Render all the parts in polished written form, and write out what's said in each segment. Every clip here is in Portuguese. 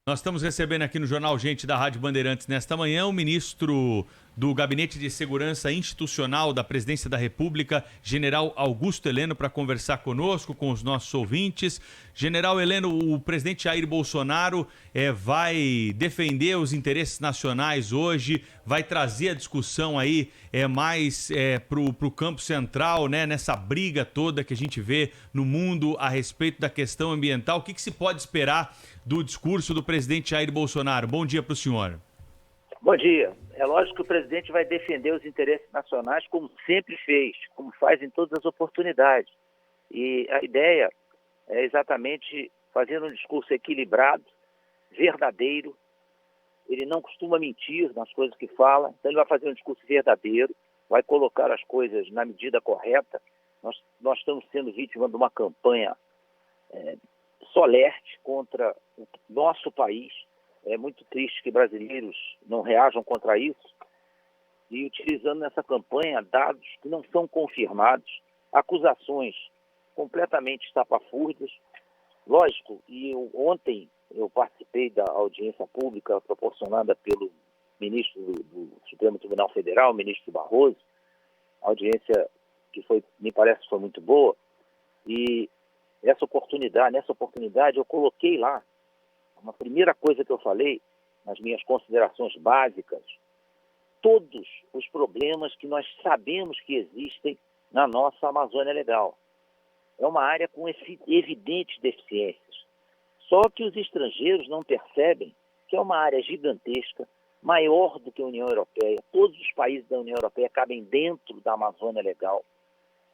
Nós estamos recebendo aqui no Jornal Gente da Rádio Bandeirantes nesta manhã o ministro do Gabinete de Segurança Institucional da Presidência da República, General Augusto Heleno, para conversar conosco, com os nossos ouvintes. General Heleno, o presidente Jair Bolsonaro vai defender os interesses nacionais hoje, vai trazer a discussão aí mais para o campo central, né, nessa briga toda que a gente vê no mundo a respeito da questão ambiental. O que se pode esperar do discurso do presidente Jair Bolsonaro? Bom dia para o senhor. Bom dia. É lógico que o presidente vai defender os interesses nacionais como sempre fez, como faz em todas as oportunidades. E a ideia é exatamente fazer um discurso equilibrado, verdadeiro. Ele não costuma mentir nas coisas que fala, então ele vai fazer um discurso verdadeiro, vai colocar as coisas na medida correta. Nós estamos sendo vítimas de uma campanha solerte contra o nosso país. É muito triste que brasileiros não reajam contra isso. E utilizando nessa campanha dados que não são confirmados, acusações completamente estapafúrdias. Lógico, ontem eu participei da audiência pública proporcionada pelo ministro do Supremo Tribunal Federal, o ministro Barroso, audiência que me parece que foi muito boa. E nessa oportunidade eu coloquei lá uma primeira coisa que eu falei, nas minhas considerações básicas, todos os problemas que nós sabemos que existem na nossa Amazônia Legal. É uma área com evidentes deficiências. Só que os estrangeiros não percebem que é uma área gigantesca, maior do que a União Europeia. Todos os países da União Europeia cabem dentro da Amazônia Legal.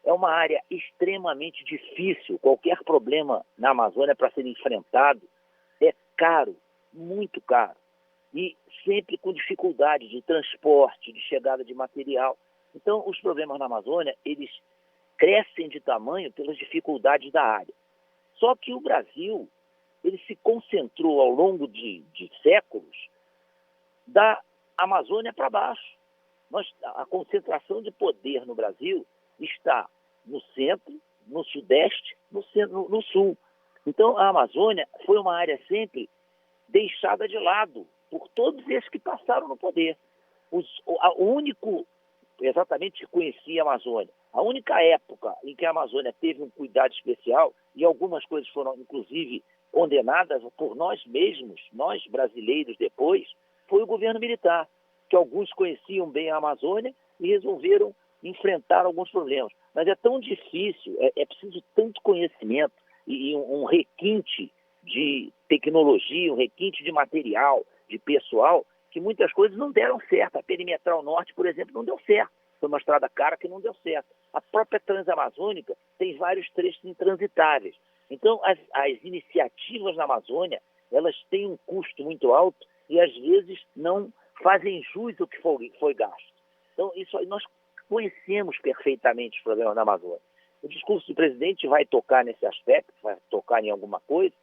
É uma área extremamente difícil. Qualquer problema na Amazônia para ser enfrentado é caro, muito caro, e sempre com dificuldade de transporte, de chegada de material. Então, os problemas na Amazônia, eles crescem de tamanho pelas dificuldades da área. Só que o Brasil, ele se concentrou ao longo de séculos da Amazônia para baixo. A concentração de poder no Brasil está no centro, no sudeste, no sul. Então, a Amazônia foi uma área sempre deixada de lado por todos esses que passaram no poder. O único, exatamente, que conhecia a Amazônia, a única época em que a Amazônia teve um cuidado especial, e algumas coisas foram, inclusive, condenadas por nós mesmos, nós brasileiros depois, foi o governo militar, que alguns conheciam bem a Amazônia e resolveram enfrentar alguns problemas. Mas é tão difícil, é preciso tanto conhecimento, e um requinte de tecnologia, um requinte de material, de pessoal, que muitas coisas não deram certo. A Perimetral Norte, por exemplo, não deu certo. Foi uma estrada cara que não deu certo. A própria Transamazônica tem vários trechos intransitáveis. Então, as iniciativas na Amazônia, elas têm um custo muito alto e, às vezes, não fazem jus ao que foi gasto. Então, isso aí nós conhecemos perfeitamente os problemas da Amazônia. O discurso do presidente vai tocar nesse aspecto, vai tocar em alguma coisa,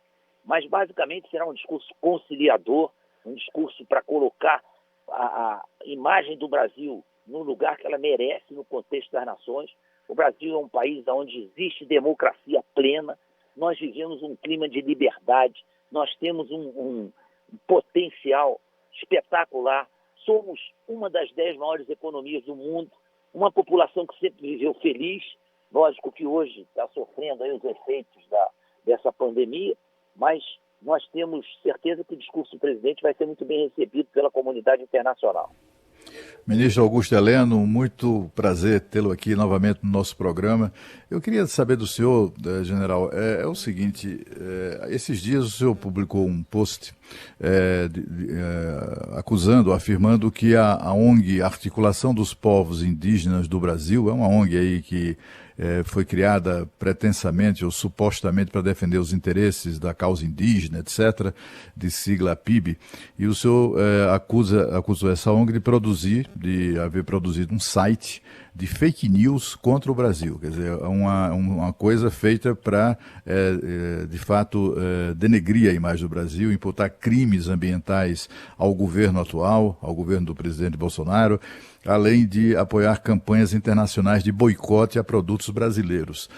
mas basicamente será um discurso conciliador, um discurso para colocar a imagem do Brasil no lugar que ela merece no contexto das nações. O Brasil é um país onde existe democracia plena, nós vivemos um clima de liberdade, nós temos um potencial espetacular, somos uma das 10 maiores economias do mundo, uma população que sempre viveu feliz. Lógico que hoje está sofrendo aí os efeitos dessa pandemia, mas nós temos certeza que o discurso do presidente vai ser muito bem recebido pela comunidade internacional. Ministro Augusto Heleno, muito prazer tê-lo aqui novamente no nosso programa. Eu queria saber do senhor, general, é o seguinte, esses dias o senhor publicou um post afirmando que a ONG Articulação dos Povos Indígenas do Brasil, é uma ONG aí que foi criada pretensamente ou supostamente para defender os interesses da causa indígena, etc., de sigla PIB, e o senhor acusou essa ONG de haver produzido um site de fake news contra o Brasil, quer dizer, uma coisa feita para, de fato, denegrir a imagem do Brasil, imputar crimes ambientais ao governo atual, ao governo do presidente Bolsonaro, além de apoiar campanhas internacionais de boicote a produtos brasileiros.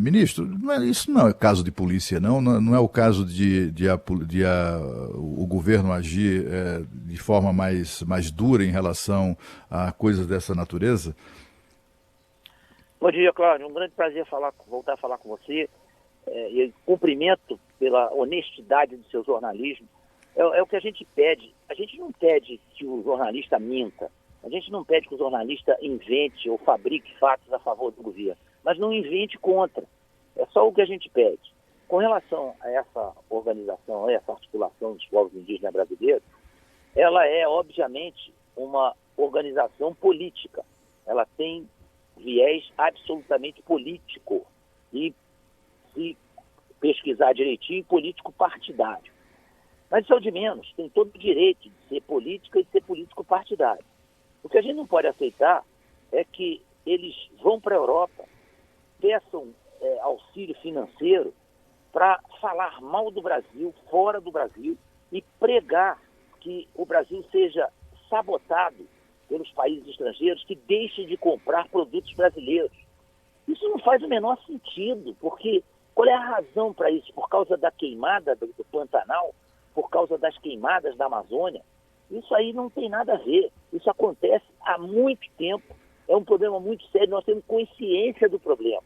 Ministro, isso não é caso de polícia, não é o caso o governo agir de forma mais dura em relação a coisas dessa natureza? Bom dia, Cláudio. Um grande prazer voltar a falar com você. E cumprimento pela honestidade do seu jornalismo. É o que a gente pede. A gente não pede que o jornalista minta. A gente não pede que o jornalista invente ou fabrique fatos a favor do governo. Mas não invente contra. É só o que a gente pede. Com relação a essa organização, a essa articulação dos povos indígenas brasileiros, ela é, obviamente, uma organização política. Ela tem viés absolutamente político e, se pesquisar direitinho, político partidário. Mas isso é o de menos. Tem todo o direito de ser política e de ser político partidário. O que a gente não pode aceitar é que eles vão para a Europa, peçam auxílio financeiro para falar mal do Brasil, fora do Brasil, e pregar que o Brasil seja sabotado pelos países estrangeiros, que deixem de comprar produtos brasileiros. Isso não faz o menor sentido, porque qual é a razão para isso? Por causa da queimada do Pantanal? Por causa das queimadas da Amazônia? Isso aí não tem nada a ver. Isso acontece há muito tempo. É um problema muito sério. Nós temos consciência do problema.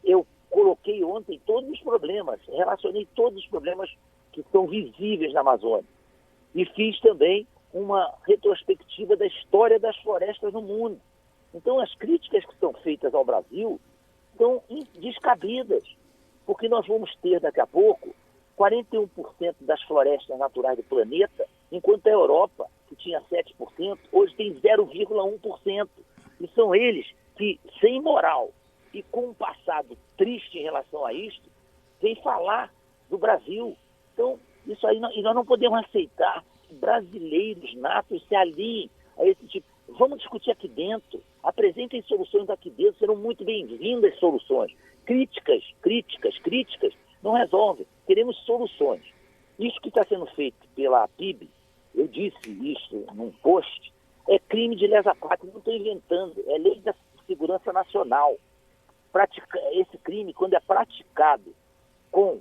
Eu coloquei ontem todos os problemas, relacionei todos os problemas que são visíveis na Amazônia. E fiz também uma retrospectiva da história das florestas no mundo. Então, as críticas que são feitas ao Brasil são descabidas, porque nós vamos ter daqui a pouco 41% das florestas naturais do planeta, enquanto a Europa, que tinha 7%, hoje tem 0,1%. E são eles que, sem moral e com um passado triste em relação a isto, vêm falar do Brasil. Então, isso aí, e nós não podemos aceitar que brasileiros natos se aliem a esse tipo. Vamos discutir aqui dentro, apresentem soluções aqui dentro, serão muito bem-vindas soluções. Críticas não resolvem, queremos soluções. Isso que está sendo feito pela PIB, eu disse isso num post, é crime de lesa pátria, não estou inventando, é lei da segurança nacional. Esse crime, quando é praticado com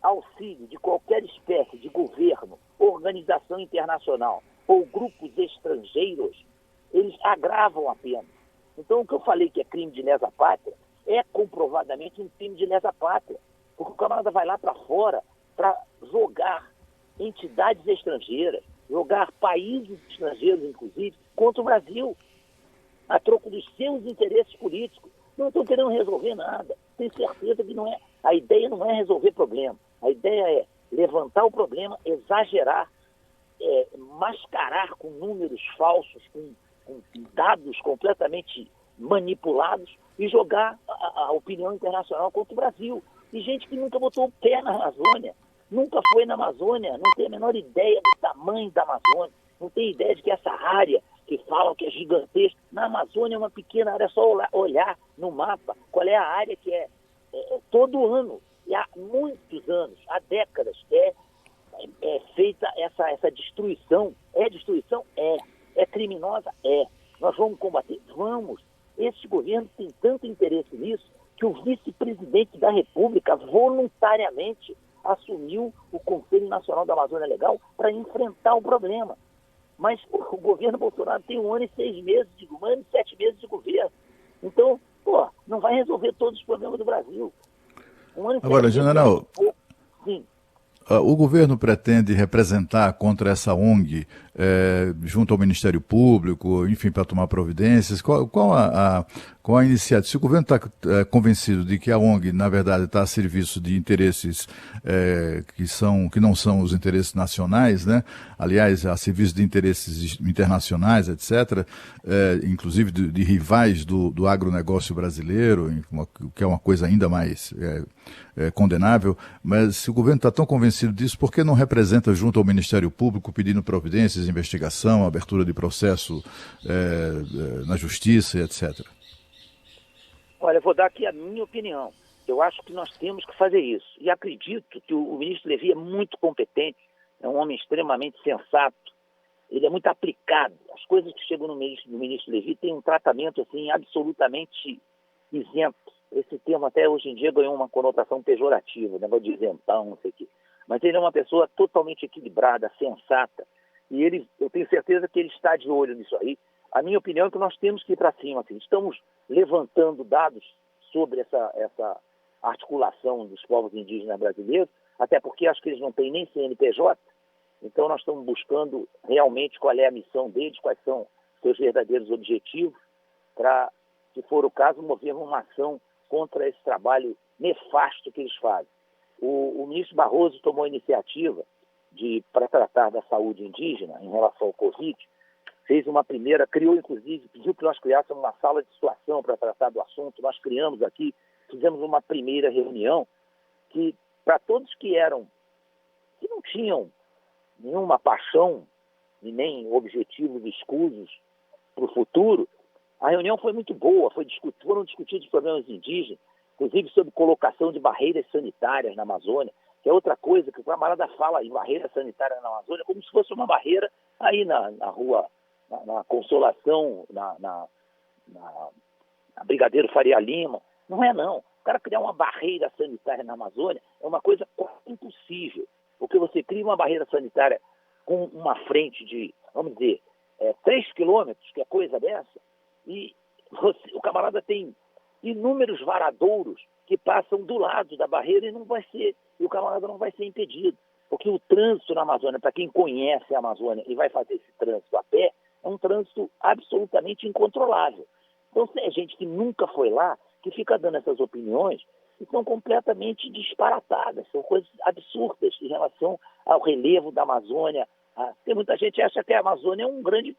auxílio de qualquer espécie de governo, organização internacional ou grupos estrangeiros, eles agravam a pena. Então, o que eu falei que é crime de lesa pátria é comprovadamente um crime de lesa pátria, porque o camarada vai lá para fora para jogar entidades estrangeiras, jogar países estrangeiros, inclusive, contra o Brasil, a troco dos seus interesses políticos. Não estão querendo resolver nada. Tenho certeza que não é. A ideia não é resolver problema. A ideia é levantar o problema, exagerar, mascarar com números falsos, com dados completamente manipulados e jogar a opinião internacional contra o Brasil. E gente que nunca botou o pé na Amazônia, nunca foi na Amazônia, não tem a menor ideia do tamanho da Amazônia, não tem ideia de que essa área que falam que é gigantesca, na Amazônia é uma pequena área, é só olhar no mapa qual é a área que é todo ano, e há muitos anos, há décadas, é feita essa destruição. É destruição? É criminosa? Nós vamos combater? Vamos. Esse governo tem tanto interesse nisso que o vice-presidente da República voluntariamente assumiu o Conselho Nacional da Amazônia Legal para enfrentar o problema. Mas o governo Bolsonaro tem 1 ano e 6 meses, 1 ano e 7 meses de governo. Então, não vai resolver todos os problemas do Brasil. 1 ano e 7 Agora, meses, general, sim. O governo pretende representar contra essa ONG junto ao Ministério Público, enfim, para tomar providências? Qual a iniciativa? Se o governo está convencido de que a ONG, na verdade, está a serviço de interesses que não são os interesses nacionais, né? Aliás, a serviço de interesses internacionais, etc., inclusive de rivais do agronegócio brasileiro, o que é uma coisa ainda mais condenável, mas se o governo está tão convencido disso, por que não representa junto ao Ministério Público pedindo providências, investigação, abertura de processo na justiça, etc.? Olha, eu vou dar aqui a minha opinião. Eu acho que nós temos que fazer isso. E acredito que o ministro Levi é muito competente, é um homem extremamente sensato, ele é muito aplicado. As coisas que chegam no ministro Levi têm um tratamento assim, absolutamente isento. esse termo até hoje em dia ganhou uma conotação pejorativa, negócio de isentão, não sei o quê. Mas ele é uma pessoa totalmente equilibrada, sensata, e eu tenho certeza que ele está de olho nisso aí. A minha opinião é que nós temos que ir para cima. Assim, estamos levantando dados sobre essa articulação dos povos indígenas brasileiros, até porque acho que eles não têm nem CNPJ, então nós estamos buscando realmente qual é a missão deles, quais são seus verdadeiros objetivos, para, se for o caso, movermos uma ação contra esse trabalho nefasto que eles fazem. O ministro Barroso tomou a iniciativa para tratar da saúde indígena em relação ao Covid, fez uma primeira, criou inclusive, pediu que nós criássemos uma sala de situação para tratar do assunto, nós criamos aqui, fizemos uma primeira reunião que, para todos que não tinham nenhuma paixão e nem objetivos escusos para o futuro, a reunião foi muito boa, foram discutidos problemas indígenas, inclusive sobre colocação de barreiras sanitárias na Amazônia, que é outra coisa que o camarada fala em barreira sanitária na Amazônia, como se fosse uma barreira aí na rua, na Consolação, na Brigadeiro Faria Lima. Não é, não. O cara criar uma barreira sanitária na Amazônia é uma coisa quase impossível, porque você cria uma barreira sanitária com uma frente de, vamos dizer, 3 quilômetros, que é coisa dessa, e o camarada tem inúmeros varadouros que passam do lado da barreira e o camarada não vai ser impedido. Porque o trânsito na Amazônia, para quem conhece a Amazônia e vai fazer esse trânsito a pé, é um trânsito absolutamente incontrolável. Então, é gente que nunca foi lá, que fica dando essas opiniões que são completamente disparatadas, são coisas absurdas em relação ao relevo da Amazônia. Tem muita gente que acha que a Amazônia é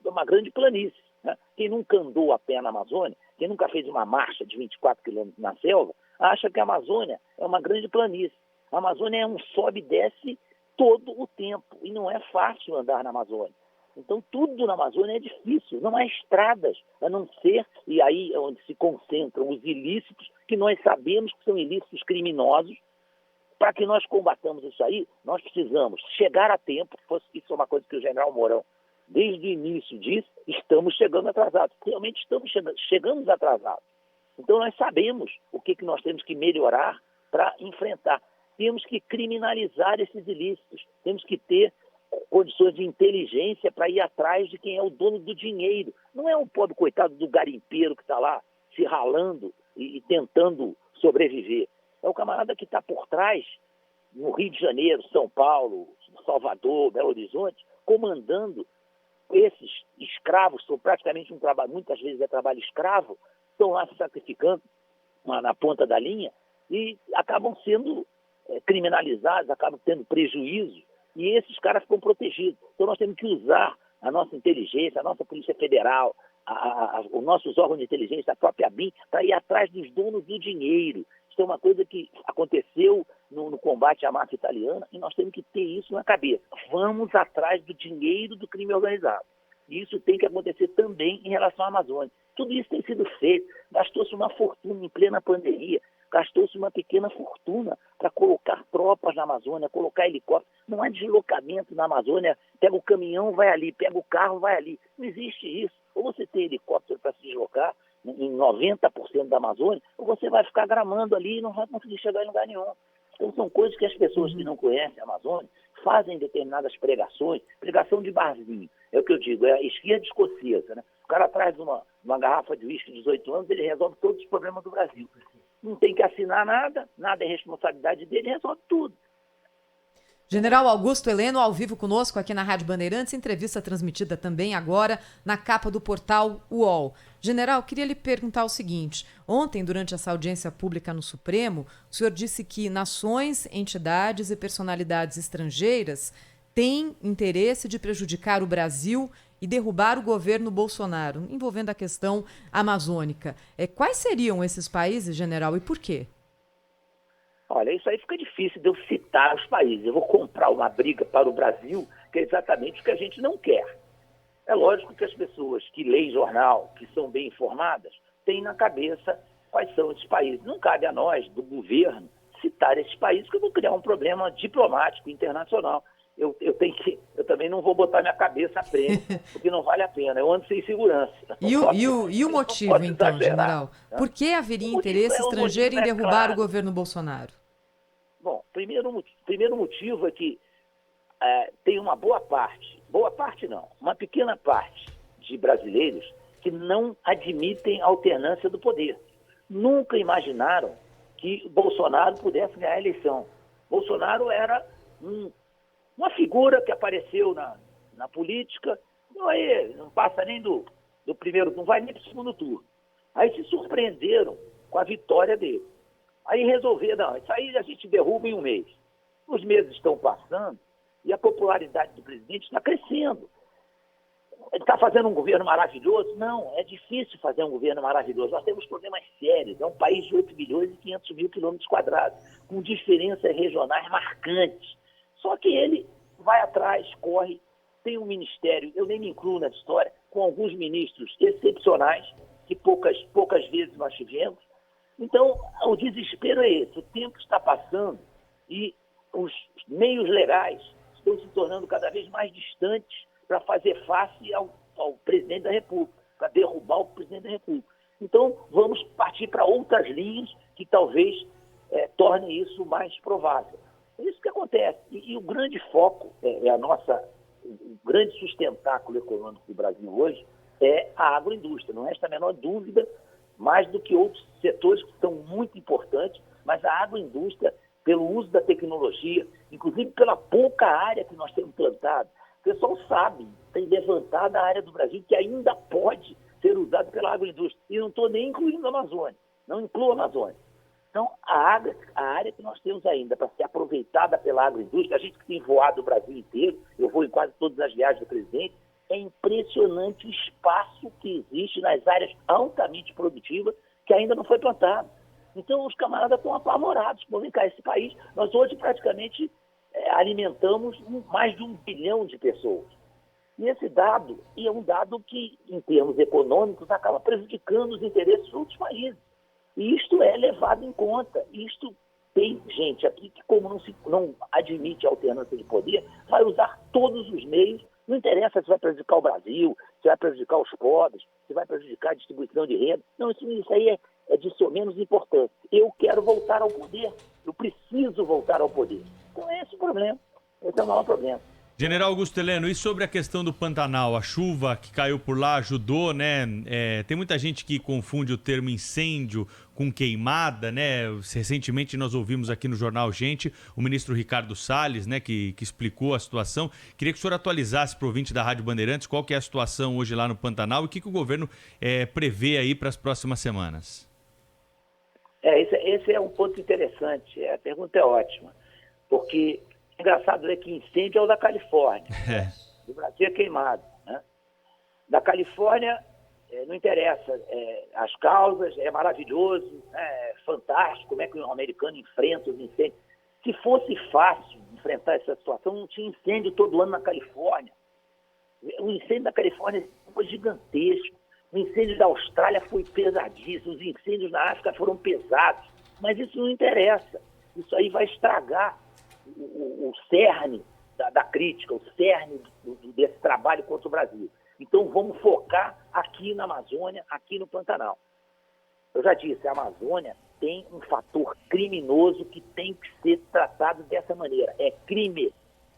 uma grande planície. Né? Quem nunca andou a pé na Amazônia, quem nunca fez uma marcha de 24 quilômetros na selva, acha que a Amazônia é uma grande planície. A Amazônia é um sobe e desce todo o tempo, e não é fácil andar na Amazônia. Então, tudo na Amazônia é difícil, não há estradas, a não ser, e aí é onde se concentram os ilícitos, que nós sabemos que são ilícitos criminosos. Para que nós combatamos isso aí, nós precisamos chegar a tempo, isso é uma coisa que o general Mourão, desde o início disse, estamos chegando atrasados. Realmente chegamos atrasados. Então, nós sabemos o que nós temos que melhorar para enfrentar. Temos que criminalizar esses ilícitos, temos que ter condições de inteligência para ir atrás de quem é o dono do dinheiro. Não é o pobre coitado do garimpeiro que está lá se ralando e tentando sobreviver. É o camarada que está por trás, no Rio de Janeiro, São Paulo, Salvador, Belo Horizonte, comandando esses escravos, são praticamente um trabalho, muitas vezes é trabalho escravo, estão lá se sacrificando na ponta da linha e acabam sendo criminalizados, acabam tendo prejuízo, e esses caras ficam protegidos. Então nós temos que usar a nossa inteligência, a nossa Polícia Federal, os nossos órgãos de inteligência, a própria BIM, para ir atrás dos donos do dinheiro. Isso é uma coisa que aconteceu no combate à máfia italiana e nós temos que ter isso na cabeça. Vamos atrás do dinheiro do crime organizado. E isso tem que acontecer também em relação à Amazônia. Tudo isso tem sido feito. Gastou-se uma fortuna em plena pandemia. Gastou-se uma pequena fortuna para colocar tropas na Amazônia, colocar helicópteros. Não há deslocamento na Amazônia. Pega o caminhão, vai ali. Pega o carro, vai ali. Não existe isso. Ou você tem helicóptero para se deslocar em 90% da Amazônia, ou você vai ficar gramando ali e não vai conseguir chegar em lugar nenhum. Então são coisas que as pessoas que não conhecem a Amazônia fazem determinadas pregações, pregação de barzinho. É o que eu digo, é a esquerda escocesa. Né? O cara traz uma garrafa de uísque de 18 anos, ele resolve todos os problemas do Brasil. Não tem que assinar nada, nada é responsabilidade dele, resolve tudo. General Augusto Heleno, ao vivo conosco aqui na Rádio Bandeirantes, entrevista transmitida também agora na capa do portal UOL. General, queria lhe perguntar o seguinte, ontem, durante essa audiência pública no Supremo, o senhor disse que nações, entidades e personalidades estrangeiras têm interesse de prejudicar o Brasil e derrubar o governo Bolsonaro, envolvendo a questão amazônica. Quais seriam esses países, general, e por quê? Olha, isso aí fica difícil de eu citar os países. Eu vou comprar uma briga para o Brasil, que é exatamente o que a gente não quer. É lógico que as pessoas que leem jornal, que são bem informadas, têm na cabeça quais são esses países. Não cabe a nós, do governo, citar esses países, que eu vou criar um problema diplomático internacional. eu também não vou botar minha cabeça a prêmio, porque não vale a pena. Eu ando sem segurança. E o motivo, então, general? Por que haveria interesse estrangeiro em derrubar o governo Bolsonaro? Bom, primeiro motivo é que tem uma uma pequena parte de brasileiros que não admitem a alternância do poder. Nunca imaginaram que Bolsonaro pudesse ganhar a eleição. Bolsonaro era uma figura que apareceu na política, não passa nem do primeiro, não vai nem para o segundo turno. Aí se surpreenderam com a vitória dele. Aí resolveram, isso aí a gente derruba em um mês. Os meses estão passando e a popularidade do presidente está crescendo. Ele está fazendo um governo maravilhoso? Não, é difícil fazer um governo maravilhoso. Nós temos problemas sérios. É um país de 8 milhões e 500 mil quilômetros quadrados, com diferenças regionais marcantes. Só que ele vai atrás, corre, tem um ministério, eu nem me incluo nessa história, com alguns ministros excepcionais, que poucas vezes nós tivemos. Então, o desespero é esse. O tempo está passando e os meios legais estão se tornando cada vez mais distantes para fazer face ao presidente da República, para derrubar o presidente da República. Então, vamos partir para outras linhas que talvez tornem isso mais provável. É isso que acontece. E o grande foco, o grande sustentáculo econômico do Brasil hoje é a agroindústria. Não resta a menor dúvida, mais do que outros setores que são muito importantes, mas a agroindústria, pelo uso da tecnologia, inclusive pela pouca área que nós temos plantado, o pessoal sabe, tem levantado a área do Brasil que ainda pode ser usada pela agroindústria. E não estou nem incluindo a Amazônia, não incluo a Amazônia. Então, a área que nós temos ainda para ser aproveitada pela agroindústria, a gente que tem voado o Brasil inteiro, eu vou em quase todas as viagens do presidente, é impressionante o espaço que existe nas áreas altamente produtivas que ainda não foi plantado. Então, os camaradas estão apavorados. Pô, vem cá, esse país, nós hoje praticamente alimentamos mais de 1 bilhão de pessoas. E esse dado é um dado que, em termos econômicos, acaba prejudicando os interesses de outros países. E isto é levado em conta. Isto tem gente aqui que, como não admite a alternância de poder, vai usar todos os meios. Não interessa se vai prejudicar o Brasil, se vai prejudicar os pobres, se vai prejudicar a distribuição de renda. Não, isso aí é de menos importante. Eu quero voltar ao poder. Eu preciso voltar ao poder. Então é esse o problema. Esse é o maior problema. General Augusto Heleno, e sobre a questão do Pantanal? A chuva que caiu por lá ajudou, né? Tem muita gente que confunde o termo incêndio com queimada, né? Recentemente nós ouvimos aqui no Jornal Gente o ministro Ricardo Salles, né, que explicou a situação. Queria que o senhor atualizasse para o ouvinte da Rádio Bandeirantes qual que é a situação hoje lá no Pantanal e o que o governo prevê aí para as próximas semanas. Esse é um ponto interessante. A pergunta é ótima, porque engraçado é que incêndio é o da Califórnia. Do Brasil é queimado. Né? Da Califórnia, não interessa. As causas, é maravilhoso, é fantástico como é que o americano enfrenta os incêndios. Se fosse fácil enfrentar essa situação, não tinha incêndio todo ano na Califórnia. O incêndio da Califórnia foi gigantesco. O incêndio da Austrália foi pesadíssimo. Os incêndios na África foram pesados. Mas isso não interessa. Isso aí vai estragar o cerne da crítica, o cerne desse trabalho contra o Brasil. Então vamos focar aqui na Amazônia, aqui no Pantanal. Eu já disse, a Amazônia tem um fator criminoso que tem que ser tratado dessa maneira. É crime,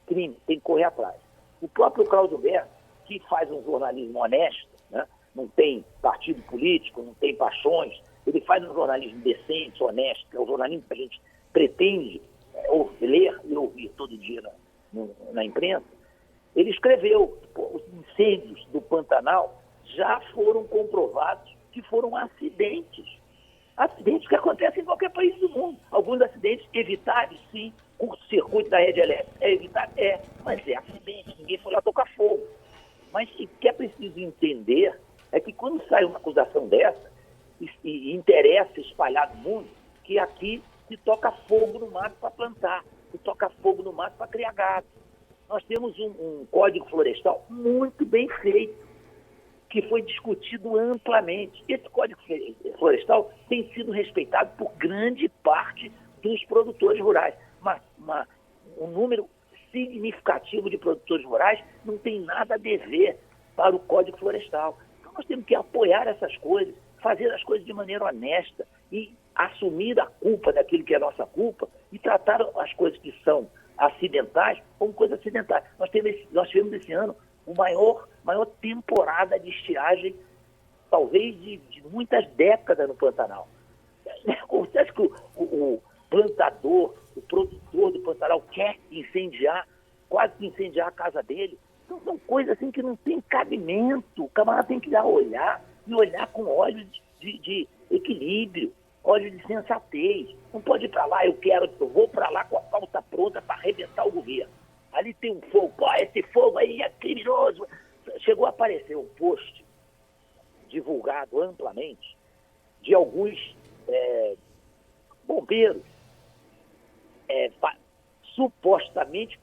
tem que correr atrás. O próprio Cláudio Berto, que faz um jornalismo honesto, né? Não tem partido político, não tem paixões, ele faz um jornalismo decente, honesto, que é o jornalismo que a gente pretende ler e ouvir todo dia na imprensa. Ele escreveu, os incêndios do Pantanal já foram comprovados que foram acidentes. Acidentes que acontecem em qualquer país do mundo. Alguns acidentes evitáveis, sim, curto-circuito da rede elétrica. É evitável? Mas é acidente, ninguém foi lá tocar fogo. Mas o que é preciso entender é que quando sai uma acusação dessa, e interessa espalhar no mundo, que aqui se toca fogo no mato para plantar, se toca fogo no mato para criar gado. Nós temos um código florestal muito bem feito, que foi discutido amplamente. Esse código florestal tem sido respeitado por grande parte dos produtores rurais. Um número significativo de produtores rurais não tem nada a dever para o Código Florestal. Então nós temos que apoiar essas coisas, fazer as coisas de maneira honesta e assumir a culpa daquilo que é nossa culpa e tratar as coisas que são acidentais como coisas acidentais. Nós tivemos esse ano a maior temporada de estiagem, talvez de muitas décadas no Pantanal. Você acha que o plantador, o produtor do Pantanal quer quase que incendiar a casa dele? Então são coisas assim que não tem cabimento. O camarada tem que olhar com olhos de equilíbrio, olhos de sensatez. Não pode ir para lá, eu vou para lá com a pauta pronta para arrebentar o governo. Ali tem um fogo, esse fogo aí é criminoso. Chegou a aparecer um post divulgado amplamente de alguns bombeiros supostamente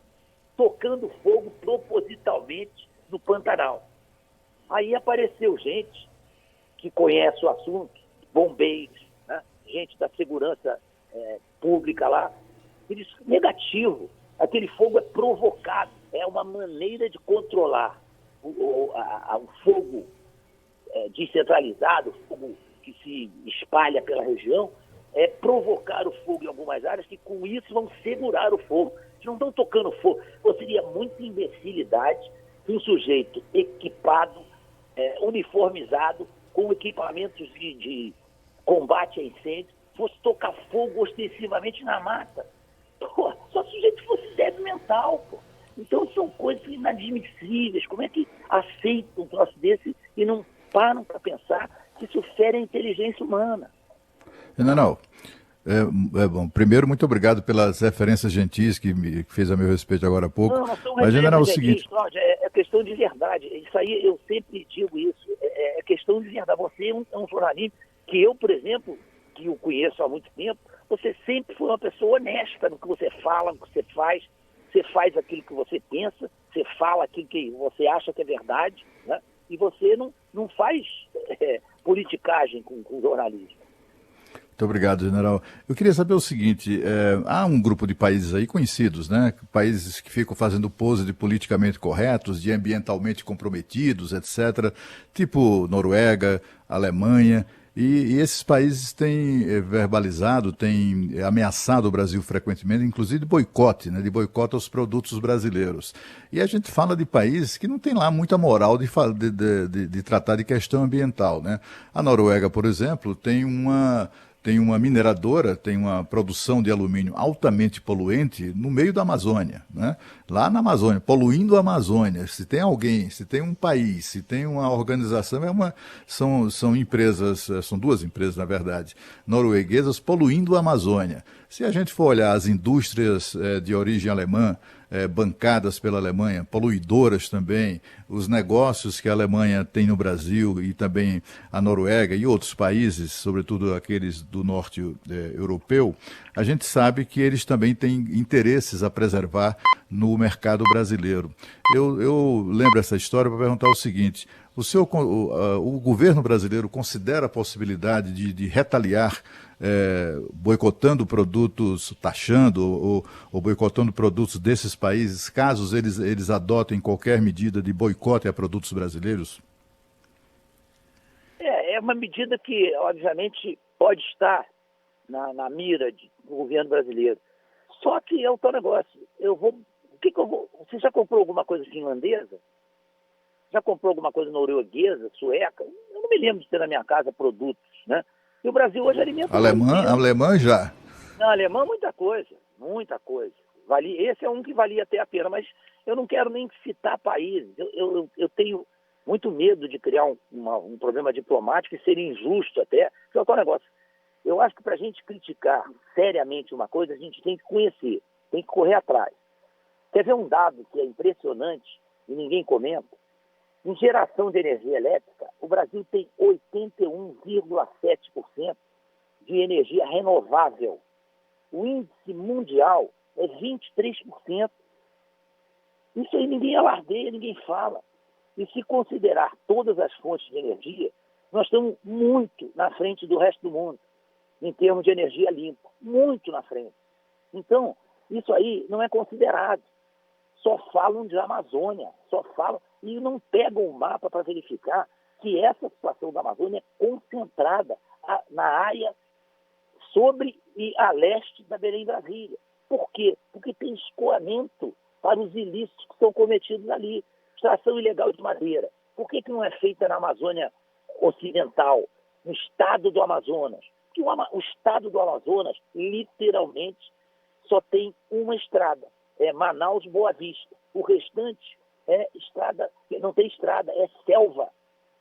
tocando fogo propositalmente no Pantanal. Aí apareceu gente que conhece o assunto, bombeiros, né? Gente da segurança pública lá. Eles, negativo, aquele fogo é provocado, é uma maneira de controlar o fogo descentralizado, o fogo que se espalha pela região, é provocar o fogo em algumas áreas que com isso vão segurar o fogo. Eles não estão tocando fogo. Seria muita imbecilidade que um sujeito equipado, uniformizado, com equipamentos de combate a incêndio, fosse tocar fogo ostensivamente na mata. Pô, só se o sujeito fosse débil mental, pô. Então são coisas inadmissíveis. Como é que aceitam um troço desse e não param para pensar que isso fere a inteligência humana? General, bom, primeiro, muito obrigado pelas referências gentis que fez a meu respeito agora há pouco. Não são mas, general, é o seguinte... Cláudio, é questão de verdade. Isso aí eu sempre digo isso. É questão de verdade. Você é um jornalista que eu, por exemplo, que o conheço há muito tempo, você sempre foi uma pessoa honesta no que você fala, no que você faz. Você faz aquilo que você pensa, você fala aquilo que você acha que é verdade, né? E você não faz politicagem com o jornalismo. Muito obrigado, general. Eu queria saber o seguinte, há um grupo de países aí conhecidos, né? Países que ficam fazendo pose de politicamente corretos, de ambientalmente comprometidos, etc., tipo Noruega, Alemanha, e esses países têm verbalizado, têm ameaçado o Brasil frequentemente, inclusive de boicote, né? De boicote aos produtos brasileiros. E a gente fala de países que não tem lá muita moral de tratar de questão ambiental, né? A Noruega, por exemplo, tem uma mineradora, tem uma produção de alumínio altamente poluente no meio da Amazônia, né? Lá na Amazônia, poluindo a Amazônia. Se tem alguém, se tem um país, se tem uma organização, são empresas, são duas empresas, na verdade, norueguesas poluindo a Amazônia. Se a gente for olhar as indústrias de origem alemã, bancadas pela Alemanha, poluidoras também, os negócios que a Alemanha tem no Brasil e também a Noruega e outros países, sobretudo aqueles do norte europeu, a gente sabe que eles também têm interesses a preservar no mercado brasileiro. Eu lembro essa história para perguntar o seguinte: o governo brasileiro considera a possibilidade de retaliar boicotando produtos, taxando ou boicotando produtos desses países, caso eles adotem qualquer medida de boicote a produtos brasileiros? É uma medida que, obviamente, pode estar na mira do governo brasileiro. Só que é o tal negócio. Você já comprou alguma coisa finlandesa? Já comprou alguma coisa norueguesa, sueca? Eu não me lembro de ter na minha casa produtos, né? E o Brasil hoje alimenta... Alemã já? Não, alemã muita coisa, muita coisa. Esse é um que valia até a pena, mas eu não quero nem citar países. Eu tenho muito medo de criar um problema diplomático e ser injusto até. Que é o tal negócio. Eu acho que para a gente criticar seriamente uma coisa, a gente tem que conhecer, tem que correr atrás. Quer ver um dado que é impressionante e ninguém comenta? Em geração de energia elétrica, o Brasil tem 81,7% de energia renovável. O índice mundial é 23%. Isso aí ninguém alardeia, ninguém fala. E se considerar todas as fontes de energia, nós estamos muito na frente do resto do mundo, em termos de energia limpa. Muito na frente. Então, isso aí não é considerado. só falam de Amazônia, só falam e não pegam o mapa para verificar que essa situação da Amazônia é concentrada na área sobre e a leste da Belém-Brasília. Por quê? Porque tem escoamento para os ilícitos que são cometidos ali. Extração ilegal de madeira. Por que não é feita na Amazônia Ocidental, no estado do Amazonas? Porque o estado do Amazonas, literalmente, só tem uma estrada. É Manaus-Boa Vista. O restante é estrada, não tem estrada, é selva.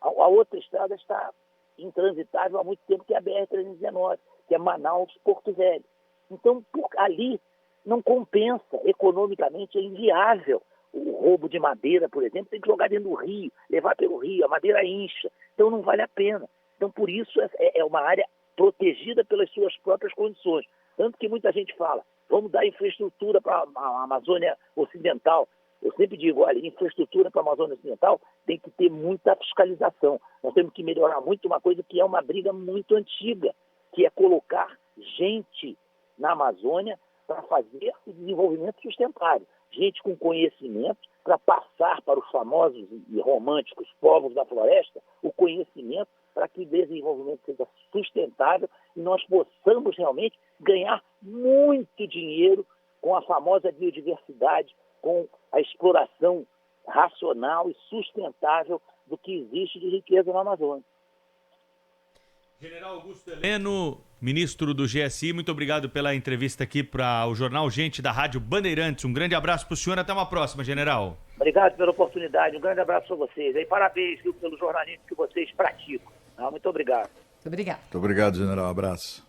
A outra estrada está intransitável há muito tempo, que é a BR-319, que é Manaus-Porto Velho. Então, ali não compensa economicamente, é inviável. O roubo de madeira, por exemplo, tem que jogar dentro do rio, levar pelo rio, a madeira incha. Então não vale a pena. Então, por isso, é uma área protegida pelas suas próprias condições. Tanto que muita gente fala, vamos dar infraestrutura para a Amazônia Ocidental. Eu sempre digo, olha, infraestrutura para a Amazônia Ocidental tem que ter muita fiscalização. Nós temos que melhorar muito uma coisa que é uma briga muito antiga, que é colocar gente na Amazônia para fazer o desenvolvimento sustentável. Gente com conhecimento para passar para os famosos e românticos povos da floresta o conhecimento para que o desenvolvimento seja sustentável e nós possamos realmente ganhar muito dinheiro com a famosa biodiversidade, com a exploração racional e sustentável do que existe de riqueza na Amazônia. General Augusto Heleno, ministro do GSI, muito obrigado pela entrevista aqui para o Jornal Gente da Rádio Bandeirantes. Um grande abraço para o senhor, até uma próxima, general. Obrigado pela oportunidade, um grande abraço para vocês. E parabéns, viu, pelo jornalismo que vocês praticam. Muito obrigado. Muito obrigado. Muito obrigado, general. Abraço.